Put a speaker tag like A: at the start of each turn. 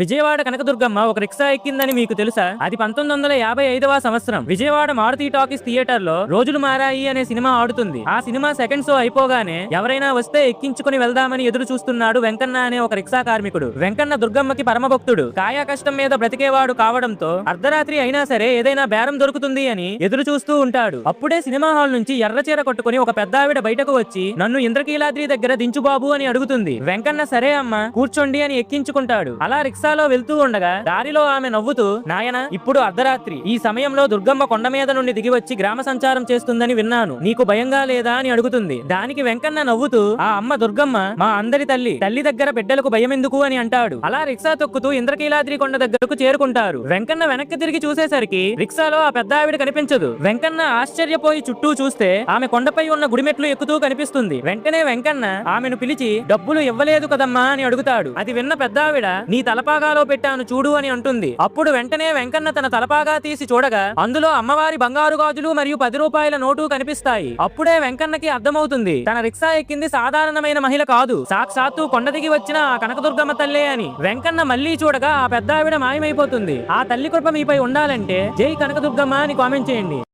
A: విజయవాడ కనకదుర్గమ్మ ఒక రిక్షా ఎక్కిందని మీకు తెలుసా? అది 1955వ సంవత్సరం విజయవాడ మారుతి టాకీస్ థియేటర్ లో రోజులు మారాయి అనే సినిమా ఆడుతుంది. ఆ సినిమా సెకండ్ షో అయిపోగానే ఎవరైనా వస్తే ఎక్కించుకుని వెళ్దామని ఎదురు చూస్తున్నాడు వెంకన్న అనే ఒక రిక్షా కార్మికుడు. వెంకన్న దుర్గమ్మకి పరమభక్తుడు. కాయా కష్టం మీద బ్రతికేవాడు కావడంతో అర్ధరాత్రి అయినా సరే ఏదైనా బేరం దొరుకుతుంది అని ఎదురు చూస్తూ ఉంటాడు. అప్పుడే సినిమా హాల్ నుంచి ఎర్రచీర కొట్టుకుని ఒక పెద్దావిడ బయటకు వచ్చి నన్ను ఇంద్రకీలాద్రి దగ్గర దించు బాబు అని అడుగుతుంది. వెంకన్న సరే అమ్మ కూర్చోండి అని ఎక్కించుకుంటాడు. అలా రిక్షాలో వెళ్తూ ఉండగా దారిలో ఆమె నవ్వుతూ, నాయన ఇప్పుడు అర్ధరాత్రి, ఈ సమయంలో దుర్గమ్మ కొండ మీద నుండి దిగి వచ్చి గ్రామ సంచారం చేస్తుందని విన్నాను, నీకు భయంగా లేదా అని అడుగుతుంది. దానికి వెంకన్న నవ్వుతూ, ఆ అమ్మ దుర్గమ్మ మా అందరి తల్లి, తల్లి దగ్గర బిడ్డలకు భయం ఎందుకు అని అంటాడు. అలా రిక్షా తొక్కుతూ ఇంద్రకీలాద్రి కొండ దగ్గరకు చేరుకుంటారు. వెంకన్న వెనక్కి తిరిగి చూసేసరికి రిక్షాలో ఆ పెద్ద ఆవిడ కనిపించదు. వెంకన్న ఆశ్చర్యపోయి చుట్టూ చూస్తే ఆమె కొండపై ఉన్న గుడిమెట్లు ఎక్కుతూ కనిపిస్తుంది. వెంటనే వెంకన్న ఆమెను పిలిచి డబ్బులు ఇవ్వలేదు కదమ్మా అని అడుగుతాడు. అది విన్న పెద్ద ఆవిడ, నీ తలపాగాలో పెట్టాను చూడు అని అంటుంది. అప్పుడు వెంటనే వెంకన్న తన తలపాగా తీసి చూడగా అందులో అమ్మవారి బంగారు గాజులు మరియు 10 రూపాయల నోటు కనిపిస్తాయి. అప్పుడే వెంకన్నకి అర్థమవుతుంది తన రిక్షా ఎక్కింది సాధారణమైన మహిళ కాదు, సాక్షాత్తు కొండ దిగి వచ్చిన ఆ కనకదుర్గమ్మ తల్లే అని. వెంకన్న మళ్లీ చూడగా ఆ పెద్ద ఆవిడ మాయమైపోతుంది. ఆ తల్లి కృప మీపై ఉండాలంటే జై కనకదుర్గమ్మ అని కామెంట్ చేయండి.